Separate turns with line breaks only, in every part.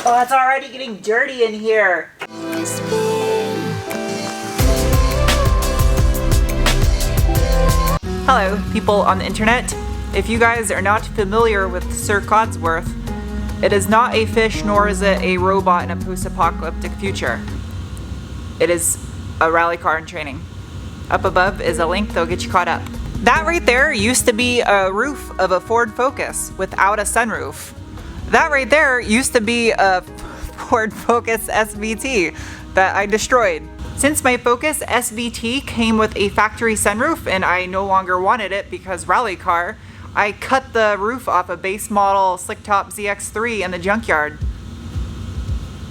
Oh, it's already getting dirty in here. Hello, people on the internet. If you guys are not familiar with Sir Codsworth, it is not a fish, nor is it a robot in a post-apocalyptic future. It is a rally car in training. Up above is a link that'll get you caught up. That right there used to be a roof of a Ford Focus without a sunroof. That right there used to be a Ford Focus SVT that I destroyed. Since my Focus SVT came with a factory sunroof and I no longer wanted it because rally car, I cut the roof off a base model slick top ZX3 in the junkyard.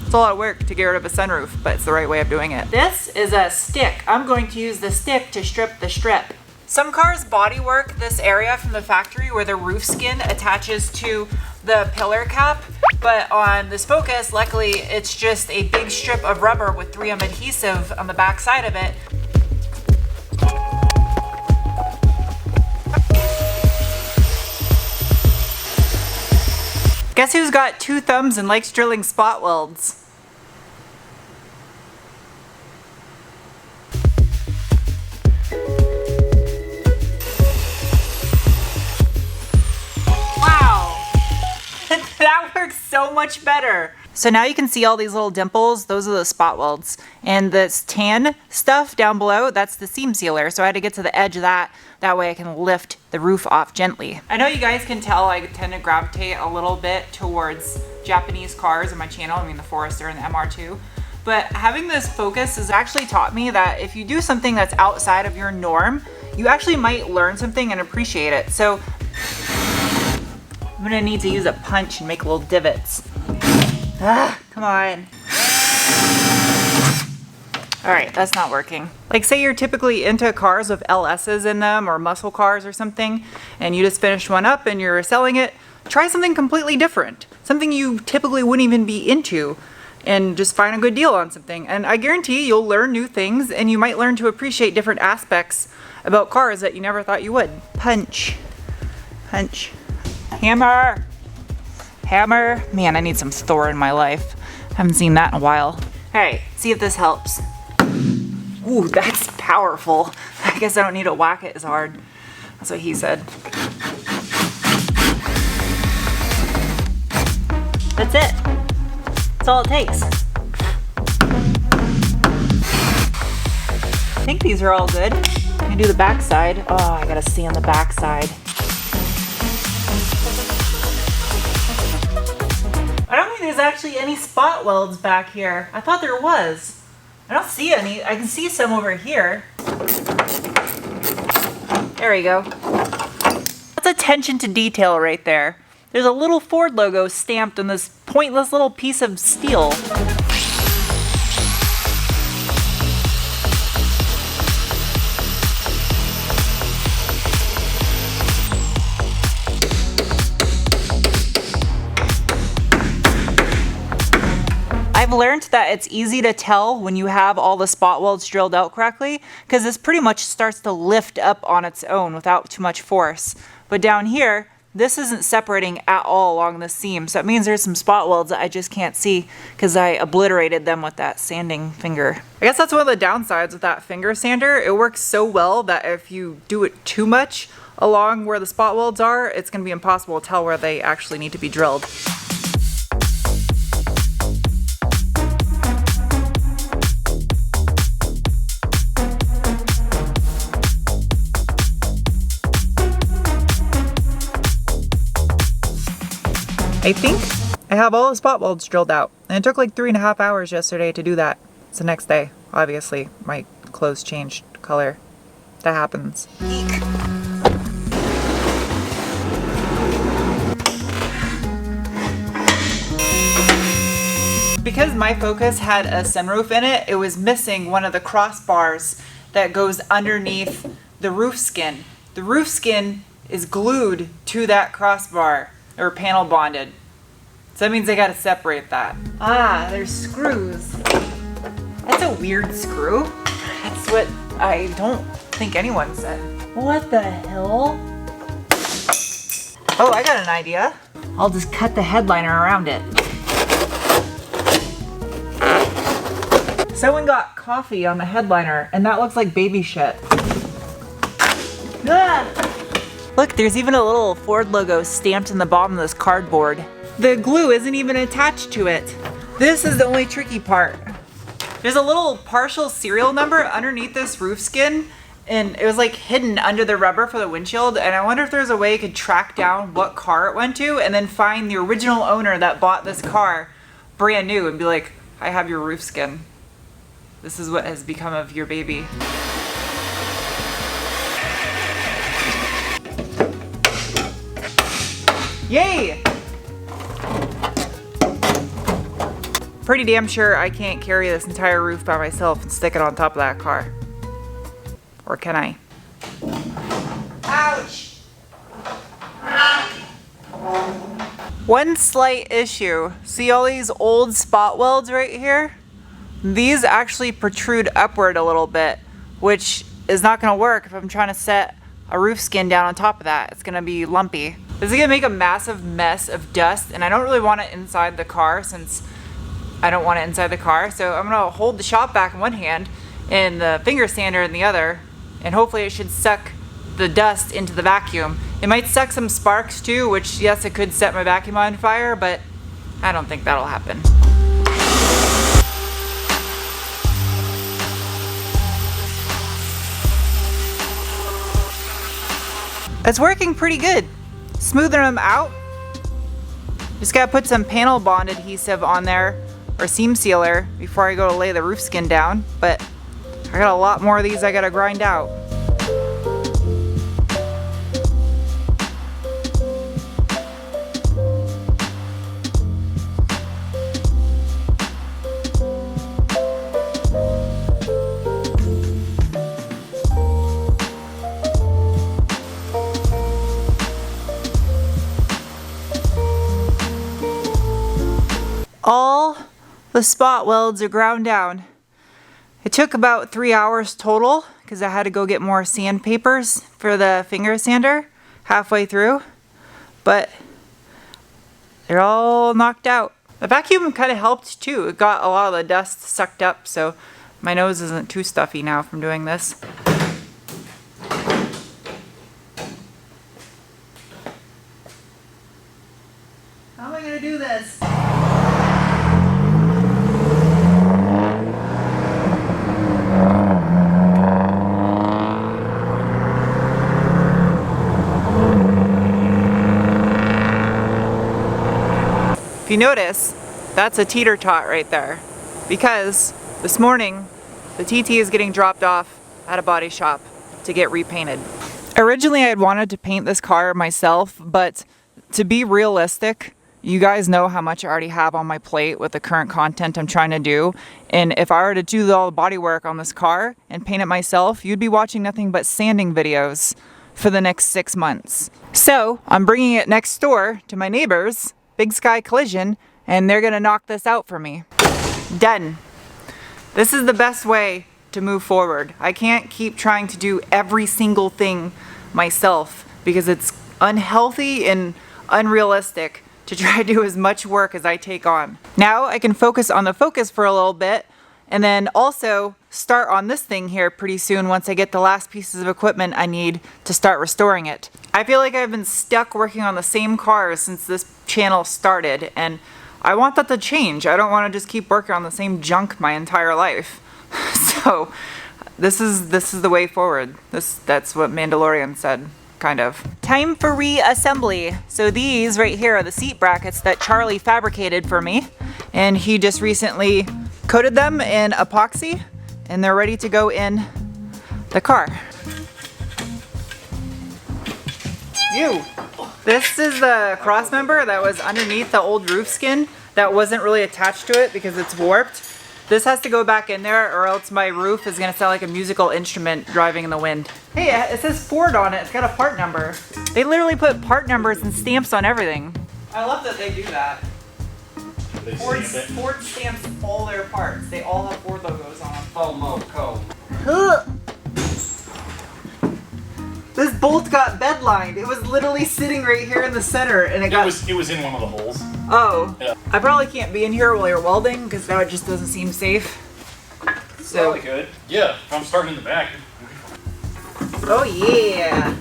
It's a lot of work to get rid of a sunroof, but it's the right way of doing it. This is a stick. I'm going to use the stick to strip the strip. Some cars bodywork this area from the factory where the roof skin attaches to the pillar cap, but on this Focus, luckily, it's just a big strip of rubber with 3M adhesive on the back side of it. Guess who's got 2 thumbs and likes drilling spot welds? That works so much better. So now you can see all these little dimples. Those are the spot welds. And this tan stuff down below, that's the seam sealer. So I had to get to the edge of that. That way I can lift the roof off gently. I know you guys can tell I tend to gravitate a little bit towards Japanese cars in my channel. I mean the Forester and the MR2. But having this Focus has actually taught me that if you do something that's outside of your norm, you actually might learn something and appreciate it. So I'm gonna need to use a punch and make little divots. Ah, come on. All right, that's not working. Like say you're typically into cars with LSs in them or muscle cars or something, and you just finished one up and you're selling it, try something completely different. Something you typically wouldn't even be into, and just find a good deal on something. And I guarantee you'll learn new things and you might learn to appreciate different aspects about cars that you never thought you would. Punch, punch. Hammer! Hammer! Man, I need some Thor in my life. Haven't seen that in a while. Alright, see if this helps. Ooh, that's powerful. I guess I don't need to whack it as hard. That's what he said. That's it. That's all it takes. I think these are all good. I can do the back side. Oh, I gotta see on the back side. I don't think there's actually any spot welds back here. I thought there was. I don't see any. I can see some over here. There we go. That's attention to detail right there. There's a little Ford logo stamped on this pointless little piece of steel. I've learned that it's easy to tell when you have all the spot welds drilled out correctly, because this pretty much starts to lift up on its own without too much force. But down here, this isn't separating at all along the seam, so it means there's some spot welds that I just can't see because I obliterated them with that sanding finger. I guess that's one of the downsides with that finger sander. It works so well that if you do it too much along where the spot welds are, it's going to be impossible to tell where they actually need to be drilled. I think I have all the spot welds drilled out, and it took like 3.5 hours yesterday to do that. It's the next day. Obviously, my clothes changed color. That happens. Eek. Because my Focus had a sunroof in it, it was missing one of the crossbars that goes underneath the roof skin. The roof skin is glued to that crossbar, or panel bonded. So that means I gotta separate that. Ah, there's screws. That's a weird screw. That's what I don't think anyone said. What the hell? Oh, I got an idea. I'll just cut the headliner around it. Someone got coffee on the headliner, and that looks like baby shit. Ah! Look, there's even a little Ford logo stamped in the bottom of this cardboard. The glue isn't even attached to it. This is the only tricky part. There's a little partial serial number underneath this roof skin, and it was like hidden under the rubber for the windshield, and I wonder if there's a way you could track down what car it went to and then find the original owner that bought this car brand new and be like, I have your roof skin. This is what has become of your baby. Yay! Pretty damn sure I can't carry this entire roof by myself and stick it on top of that car. Or can I? Ouch! One slight issue. See all these old spot welds right here? These actually protrude upward a little bit, which is not gonna work if I'm trying to set a roof skin down on top of that. It's gonna be lumpy. This is gonna make a massive mess of dust, and I don't really want it inside the car since I don't want it inside the car. So I'm gonna hold the shop vac in one hand and the finger sander in the other, and hopefully it should suck the dust into the vacuum. It might suck some sparks too, which yes, it could set my vacuum on fire, but I don't think that'll happen. It's working pretty good. Smoothing them out. Just gotta put some panel bond adhesive on there, or seam sealer, before I go to lay the roof skin down, but I got a lot more of these I gotta grind out. All the spot welds are ground down. It took about 3 hours total because I had to go get more sandpapers for the finger sander halfway through, but they're all knocked out. The vacuum kind of helped too. It got a lot of the dust sucked up, so my nose isn't too stuffy now from doing this. How am I gonna do this? If you notice, that's a teeter-tot right there, because this morning the TT is getting dropped off at a body shop to get repainted. Originally I had wanted to paint this car myself, but to be realistic, you guys know how much I already have on my plate with the current content I'm trying to do, and if I were to do all the body work on this car and paint it myself, you'd be watching nothing but sanding videos for the next 6 months. So I'm bringing it next door to my neighbors, Big Sky Collision, and they're gonna knock this out for me. Done. This is the best way to move forward. I can't keep trying to do every single thing myself because it's unhealthy and unrealistic to try to do as much work as I take on. Now I can focus on the Focus for a little bit and then also start on this thing here pretty soon once I get the last pieces of equipment I need to start restoring it. I feel like I've been stuck working on the same cars since this channel started, and I want that to change. I don't want to just keep working on the same junk my entire life. So this is the way forward. That's what Mandalorian said, kind of. Time for reassembly. So these right here are the seat brackets that Charlie fabricated for me, and he just recently coated them in epoxy, and they're ready to go in the car. This is the cross member that was underneath the old roof skin that wasn't really attached to it because it's warped. This has to go back in there or else my roof is gonna sound like a musical instrument driving in the wind. Hey, it says Ford on it. It's got a part number. They literally put part numbers and stamps on everything. I love that they do that. Ford stamps all their parts. They all have Ford logos on them. FOMO co. This bolt got bed lined. It was literally sitting right here in the center, and it was in one of the holes. Oh. Yeah. I probably can't be in here while you're welding because that just doesn't seem safe. So
probably good. Yeah, if I'm starting in the back.
oh yeah,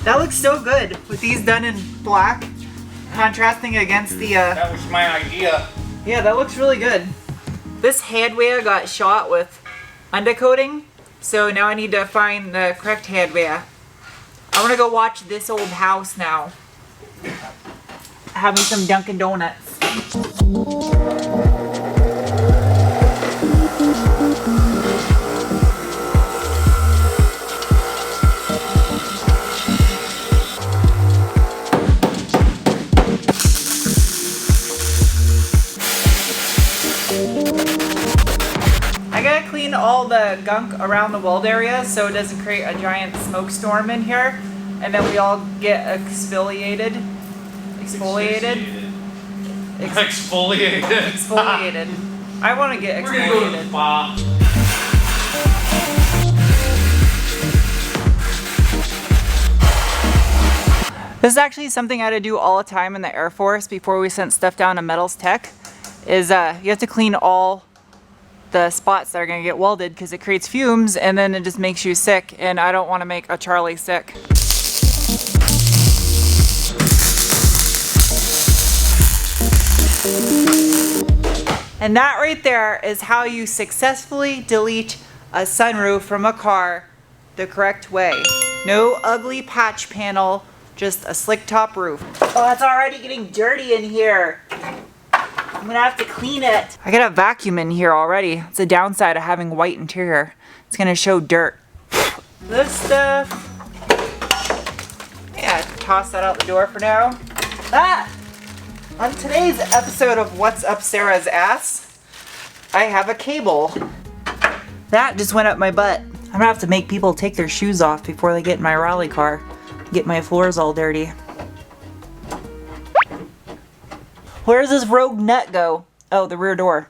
that looks so good with these done in black, contrasting against the.
That was my idea.
Yeah, that looks really good. This headwear got shot with undercoating, so now I need to find the correct headwear. I want to go watch This Old House now. Have me some Dunkin' Donuts. I gotta clean all the gunk around the weld area so it doesn't create a giant smoke storm in here, and then we all get exfoliated. Exfoliated. I want to get exfoliated.
We're gonna go to the spa.
This is actually something I had to do all the time in the Air Force before we sent stuff down to Metals Tech. Is you have to clean all the spots that are going to get welded because it creates fumes and then it just makes you sick, and I don't want to make a Charlie sick. And that right there is how you successfully delete a sunroof from a car the correct way. No ugly patch panel, just a slick top roof. Oh, it's already getting dirty in here. I'm gonna have to clean it. I got a vacuum in here already. It's a downside of having white interior. It's gonna show dirt. This stuff, yeah, toss that out the door for now. On today's episode of What's Up Sarah's Ass, I have a cable. That just went up my butt. I'm gonna have to make people take their shoes off before they get in my rally car. Get my floors all dirty. Where does this rogue nut go? Oh, the rear door.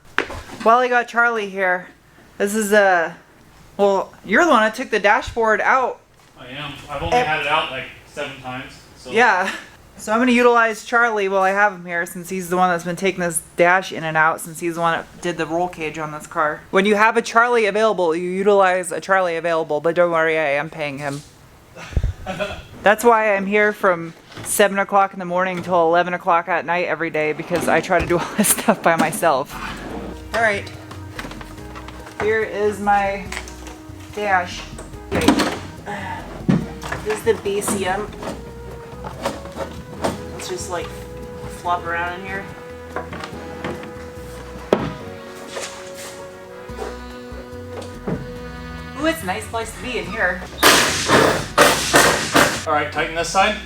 Well, I got Charlie here. This is well, you're the one that took the dashboard out.
I am. I've only had it out like 7 times. So.
Yeah. So I'm gonna utilize Charlie while I have him here, since he's the one that's been taking this dash in and out, since he's the one that did the roll cage on this car. When you have a Charlie available, you utilize a Charlie available, but don't worry, I am paying him. That's why I'm here from 7 o'clock in the morning till 11 o'clock at night every day, because I try to do all this stuff by myself. All right, here is my dash. Wait. This is the BCM. Let's just like flop around in here. Ooh, it's a nice place to be in here.
Alright, tighten this side.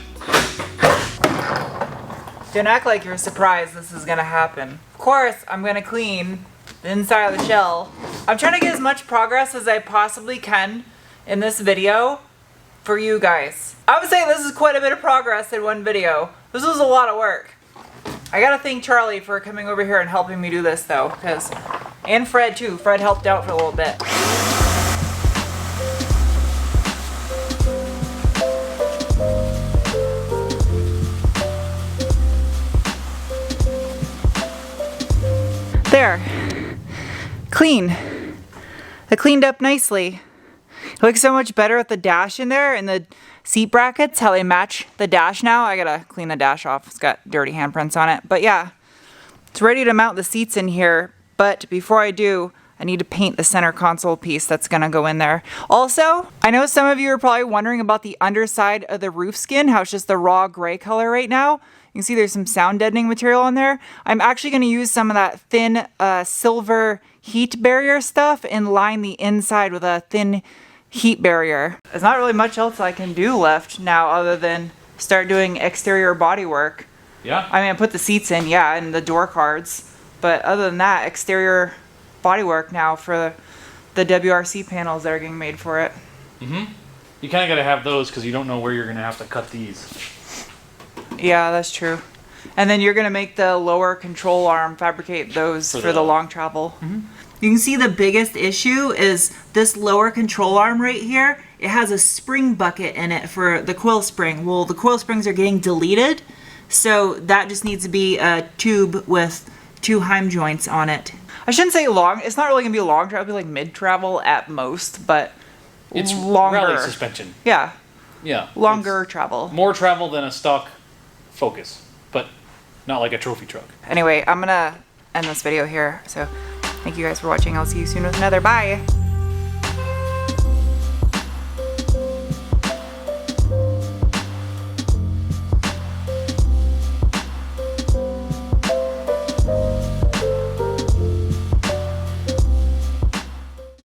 Don't act like you're surprised this is gonna happen. Of course, I'm gonna clean the inside of the shell. I'm trying to get as much progress as I possibly can in this video for you guys. I would say this is quite a bit of progress in one video. This was a lot of work. I gotta thank Charlie for coming over here and helping me do this though, and Fred too. Fred helped out for a little bit. There, clean. I cleaned up nicely. It looks so much better with the dash in there and the seat brackets, how they match the dash now. I gotta clean the dash off. It's got dirty handprints on it. But yeah, it's ready to mount the seats in here. But before I do, I need to paint the center console piece that's gonna go in there. Also, I know some of you are probably wondering about the underside of the roof skin, how it's just the raw gray color right now. You can see there's some sound deadening material on there. I'm actually gonna use some of that thin silver heat barrier stuff and line the inside with a thin heat barrier. There's not really much else I can do left now other than start doing exterior body work.
Yeah?
I mean, I put the seats in, yeah, and the door cards. But other than that, exterior body work now for the WRC panels that are getting made for it.
Mm-hmm. You kind of got to have those because you don't know where you're going to have to cut these.
Yeah, that's true. And then you're going to make the lower control arm, fabricate those for the long travel.
Mm-hmm.
You can see the biggest issue is this lower control arm right here. It has a spring bucket in it for the coil spring. Well, the coil springs are getting deleted, so that just needs to be a tube with 2 Heim joints on it. I shouldn't say long. It's not really gonna be long travel. It'll be like mid travel at most, but
It's
longer.
rally suspension.
Yeah,
Yeah.
longer travel.
More travel than a stock Focus, but not like a trophy truck.
Anyway, I'm gonna end this video here. So thank you guys for watching. I'll see you soon with another. Bye.